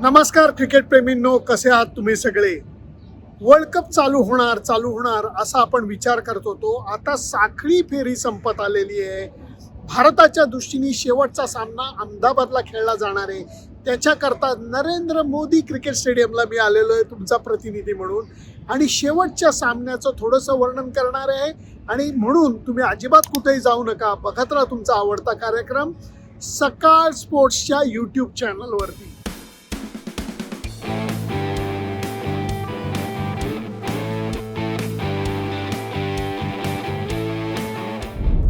नमस्कार क्रिकेट प्रेमींनो, कसे आहात तुम्ही सगळे. वर्ल्ड कप चालू होणार असा आपण विचार करत होतो. आता साखळी फेरी संपत आलेली आहे. भारताच्या दृष्टीने शेवटचा सामना अहमदाबादला खेळला जाणार आहे. त्याच्याकरता नरेंद्र मोदी क्रिकेट स्टेडियमला मी आलेलो आहे तुमचा प्रतिनिधी म्हणून, आणि शेवटच्या सामन्याचं थोडंसं वर्णन करणार आहे. आणि म्हणून तुम्ही अजिबात कुठेही जाऊ नका, बघत राहा तुमचा आवडता कार्यक्रम सकाळ स्पोर्ट्सच्या यूट्यूब चॅनलवरती.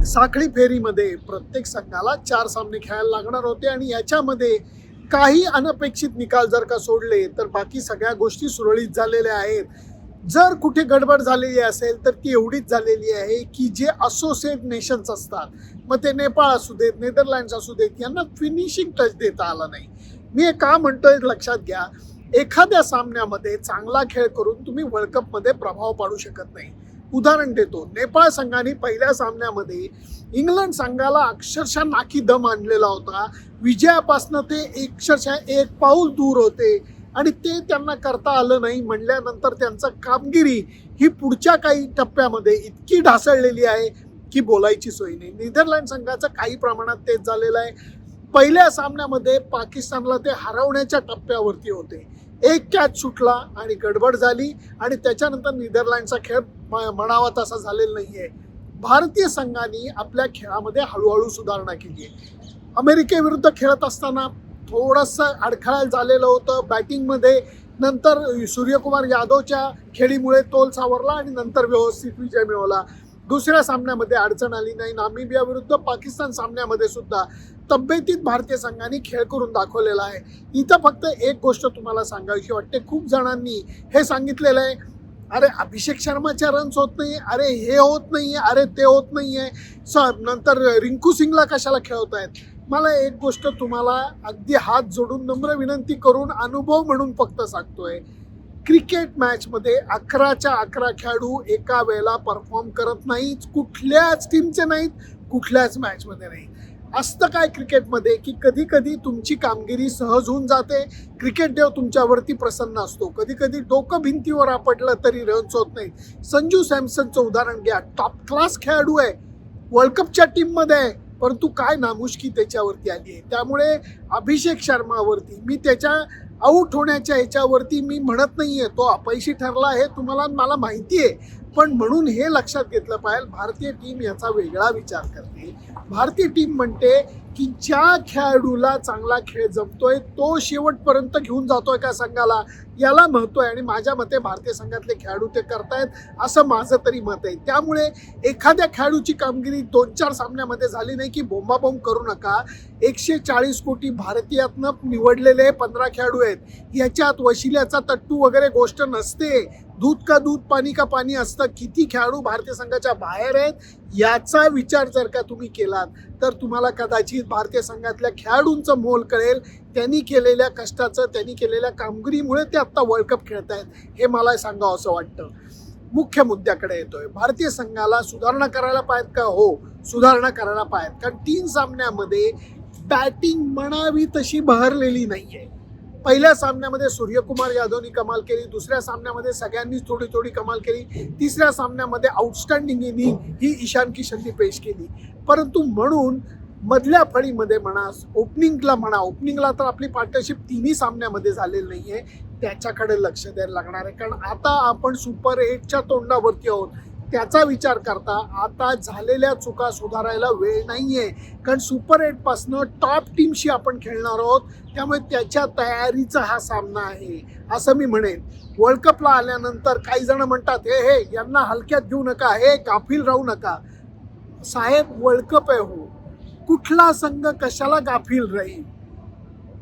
साखळी फेरीमध्ये प्रत्येक संघाला 4 सामने खेळायला लागणार होते, आणि याच्यामध्ये काही अनपेक्षित निकाल जर का सोडले तर बाकी सगळ्या गोष्टी सुरळीत झालेल्या आहेत. जर कुठे गडबड झालेली असेल तर ती एवढीच झालेली आहे की जे असोसिएट नेशन्स असतात, मग ते नेपाळ असू देत, नेदरलँड्स असू देत, यांना फिनिशिंग टच देता आला नाही. मी हे का म्हणतोय लक्षात घ्या. एखाद्या सामन्यामध्ये चांगला खेळ करून तुम्ही वर्ल्ड कपमध्ये प्रभाव पाडू शकत नाही. उदाहरण देतो, नेपाळ संघाने पहिल्या सामन्यामध्ये इंग्लंड संघाला अक्षरशः नाकी दम आणलेला होता. विजयापासून ते अक्षरशः एक पाऊल दूर होते, आणि ते त्यांना करता आलं नाही. म्हणल्यानंतर त्यांचं कामगिरी ही पुढच्या काही टप्प्यामध्ये इतकी ढासळलेली आहे की बोलायची सोय नाही. नेदरलँड संघाचं काही प्रमाणात तेच झालेलं आहे. पहिल्या सामन्यामध्ये पाकिस्तानला ते हरवण्याच्या टप्प्यावरती होते. एक कॅच सुटला आणि गडबड झाली, आणि त्याच्यानंतर नेदरलँडचा खेळ म्हणावा तसा झालेला नाहीये. भारतीय संघाने आपल्या खेळामध्ये हळूहळू सुधारणा केली आहे. अमेरिकेविरुद्ध खेळत असताना थोडंसं अडखळायला झालेलं होतं बॅटिंगमध्ये. नंतर सूर्यकुमार यादवच्या खेळीमुळे तोल सावरला आणि नंतर व्यवस्थित विजय मिळवला. दुसऱ्या सामन्यामध्ये अडचण आली नाही. नामिबिया विरुद्ध पाकिस्तान सामन्यामध्ये सुद्धा तब्येतीत भारतीय संघाने खेळ करून दाखवलेला आहे. इथं फक्त एक गोष्ट तुम्हाला सांगावीशी वाटते. खूप जणांनी हे सांगितलेलं आहे, अरे अभिषेक शर्माच्या रन्स होत नाही, अरे हे होत नाहीये, अरे ते होत नाहीये, नंतर रिंकू सिंगला कशाला खेळवतायत. मला एक गोष्ट तुम्हाला अगदी हात जोडून नम्र विनंती करून अनुभव म्हणून फक्त सांगतोय, क्रिकेट मॅचमध्ये 11च्या 11 खेळाडू एका वेळेला परफॉर्म करत नाहीत. कुठल्याच टीमचे नाहीत, कुठल्याच मॅचमध्ये नाही. असतं काय क्रिकेटमध्ये की कधी कधी तुमची कामगिरी सहज होऊन जाते. क्रिकेट देव तुमच्यावरती प्रसन्न असतो. कधी कधी डोकं भिंतीवर आपटलं तरी रन्स होत नाही. संजू सॅमसनचं उदाहरण घ्या. टॉप क्लास खेळाडू आहे, वर्ल्ड कपच्या टीममध्ये आहे, परंतु काय नामुष्की त्याच्यावरती आली आहे. त्यामुळे अभिषेक शर्मावरती मी त्याच्या आऊट होण्याच्या ह्याच्यावरती मी म्हणत नाहीये तो अपयशी ठरला आहे, तुम्हाला मला माहिती आहे. पण म्हणून हे लक्षात घेतलं पाहिजे, भारतीय टीम याचा वेगळा विचार करते. भारतीय टीम म्हणते की ज्या खेळाडूला चांगला खेळ जमतोय तो शेवटपर्यंत घेऊन जातोय का संघाला, याला महत्व आहे. आणि माझ्या मते भारतीय संघातले खेळाडू ते करतायत असं माझं तरी मत आहे. त्यामुळे एखाद्या खेळाडूची कामगिरी 2-4 सामन्यामध्ये झाली नाही की बोंबाबोंब करू नका. 140 कोटी भारतीयातनं निवडलेले 15 खेळाडू आहेत. याच्यात वशिल्याचा तट्टू वगैरे गोष्ट नसते. दूध का दूध, पाणी का पाणी असतं. किती खेळाडू भारतीय संघाच्या बाहेर आहेत याचा विचार जर का तुम्ही केलात तर तुम्हाला कदाचित भारतीय संघातल्या खेळाडूंचं मोल कळेल. त्यांनी केलेल्या कष्टाचं, त्यांनी केलेल्या कामगिरीमुळे ते आत्ता वर्ल्ड कप खेळत आहेत, हे मला सांगावं असं वाटतं. मुख्य मुद्द्याकडे येतोय. भारतीय संघाला सुधारणा करायला पाहिजेत का? हो, सुधारणा करायला पाहिजेत. कारण 3 सामन्यामध्ये बॅटिंग म्हणावी तशी बहरलेली नाहीये. पहिल्या सामन्यामध्ये सूर्यकुमार यादवनी कमाल केली, दुसऱ्या सामन्यामध्ये सगळ्यांनीच थोडी थोडी कमाल केली, तिसऱ्या सामन्यामध्ये आउटस्टँडिंग इनिंग ही ईशान किशननी पेश केली. परंतु म्हणून मधल्या फळीमध्ये म्हणा, ओपनिंगला तर आपली पार्टनरशिप 3ही सामन्यामध्ये झालेली नाहीये. त्याच्याकडे लक्ष द्यायला लागणार आहे. कारण आता आपण सुपर 8च्या तोंडावरती आहोत. त्याचा विचार करता आता झालेल्या चुका सुधारायला वेळ नाहीये. कारण सुपर 8 पासनं टॉप टीमशी आपण खेळणार आहोत. त्यामुळे त्याच्या तयारीचा हा सामना आहे असं मी म्हणेन. वर्ल्ड कपला आल्यानंतर काही जण म्हणतात हे यांना हलक्यात घेऊ नका, हे गाफील राहू नका. साहेब, वर्ल्ड कप आहे हो. कुठला संघ कशाला गाफील राहील?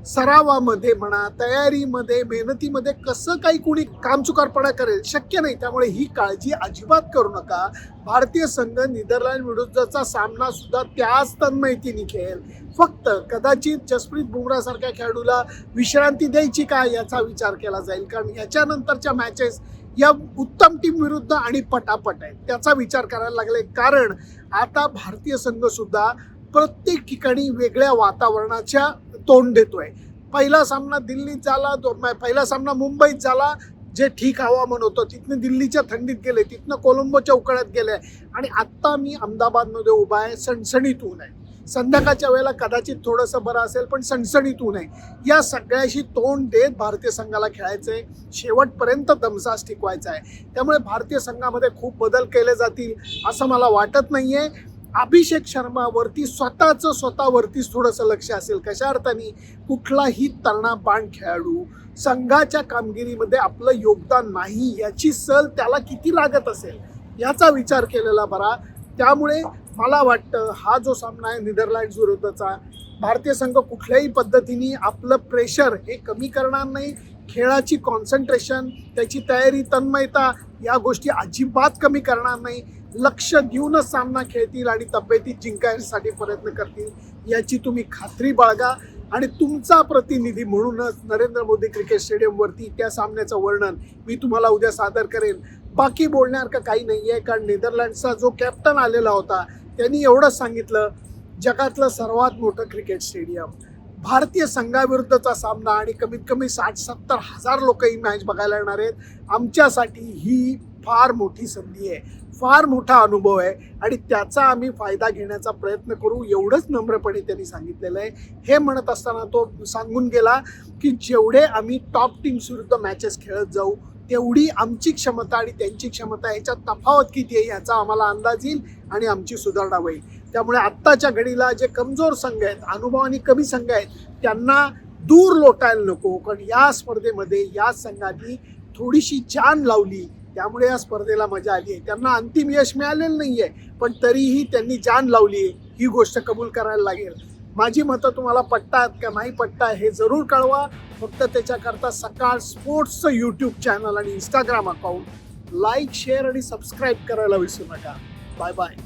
सरावामध्ये म्हणा, तयारीमध्ये, मेहनतीमध्ये कसं काही कोणी कामचुकारपणा करेल? शक्य नाही. त्यामुळे ही काळजी अजिबात करू नका. भारतीय संघ नेदरलँड विरुद्धचा सामना सुद्धा त्याच तन्मयतेने खेळेल. फक्त कदाचित जसप्रीत बुमरासारख्या खेळाडूला विश्रांती द्यायची का याचा विचार केला जाईल. कारण याच्यानंतरच्या मॅचेस या उत्तम टीम विरुद्ध आणि पटापट आहेत, त्याचा विचार करायला लागले. कारण आता भारतीय संघ सुद्धा प्रत्येक ठिकाणी वेगळ्या वातावरणाच्या तोंड देतोय. पहिला सामना दिल्लीत झाला, पहिला सामना मुंबईत झाला, जे ठीक हवामान होतं तिथनं दिल्लीच्या थंडीत गेले, तिथनं कोलंबोच्या उकाळ्यात गेले आणि आत्ता मी अहमदाबादमध्ये उभा आहे. सणसणीत ऊन आहे. संध्याकाळच्या वेळेला कदाचित थोडंसं बरं असेल, पण सणसणीत ऊन आहे. या सगळ्याशी तोंड देत भारतीय संघाला खेळायचं आहे. शेवटपर्यंत दमसास टिकवायचा आहे. त्यामुळे भारतीय संघामध्ये खूप बदल केले जातील असं मला वाटत नाही आहे. अभिषेक शर्मावरती स्वतःवरतीच थोडंसं लक्ष असेल. कशा अर्थाने कुठलाही तरणबाण खेळाडू संघाच्या कामगिरीमध्ये आपलं योगदान नाही याची सल त्याला किती लागत असेल याचा विचार केलेला बरा. त्यामुळे मला वाटतं हा जो सामना आहे नेदरलँड्स विरुद्धचा, भारतीय संघ कुठल्याही पद्धतीने आपलं प्रेशर हे कमी करणार नाही. खेळाची कॉन्सन्ट्रेशन, त्याची तयारी, तन्मयता या गोष्टी अजिबात कमी करणार नाही. लक्ष देऊनच सामना खेळतील आणि तब्येतीत जिंकण्यासाठी प्रयत्न करतील याची तुम्ही खात्री बाळगा. आणि तुमचा प्रतिनिधी म्हणूनच नरेंद्र मोदी क्रिकेट स्टेडियमवरती त्या सामन्याचं वर्णन मी तुम्हाला उद्या सादर करेन. बाकी बोलण्यासारखं काही नाही आहे, कारण नेदरलँड्सचा जो कॅप्टन आलेला होता त्यांनी एवढंच सांगितलं, जगातलं सर्वात मोठं क्रिकेट स्टेडियम, भारतीय संघाविरुद्धचा सामना आणि कमीत कमी 60-70 हजार लोक ही मॅच बघायला येणार आहेत. आमच्यासाठी ही फार मोठी संधी आहे, फार मोठा अनुभव आहे आणि त्याचा आम्ही फायदा घेण्याचा प्रयत्न करू एवढंच नम्रपणे त्यांनी सांगितलेलं आहे. हे म्हणत असताना तो सांगून गेला की जेवढे आम्ही टॉप टीम्स विरुद्ध मॅचेस खेळत जाऊ तेवढी आमची क्षमता आणि त्यांची क्षमता याच्यात तफावत किती आहे याचा आम्हाला अंदाज येईल आणि आमची सुधारणा होईल. त्यामुळे आत्ताच्या घडीला जे कमजोर संघ आहेत, अनुभवाने कमी संघ आहेत, त्यांना दूर लोटायला नको, कारण या स्पर्धेमध्ये या संघांनी थोडीशी जान लावली, त्यामुळे या स्पर्धेला मजा आली आहे. त्यांना अंतिम यश मिळालेलं नाही आहे, पण तरीही त्यांनी जान लावली आहे ही गोष्ट कबूल करायला लागेल. माझी मतं तुम्हाला पटतात का नाही पटतात हे जरूर कळवा. फक्त त्याच्याकरता सकाळ स्पोर्ट्सचं यूट्यूब चॅनल आणि इंस्टाग्राम अकाउंट लाईक, शेअर आणि सबस्क्राईब करायला विसरू नका. Bye bye.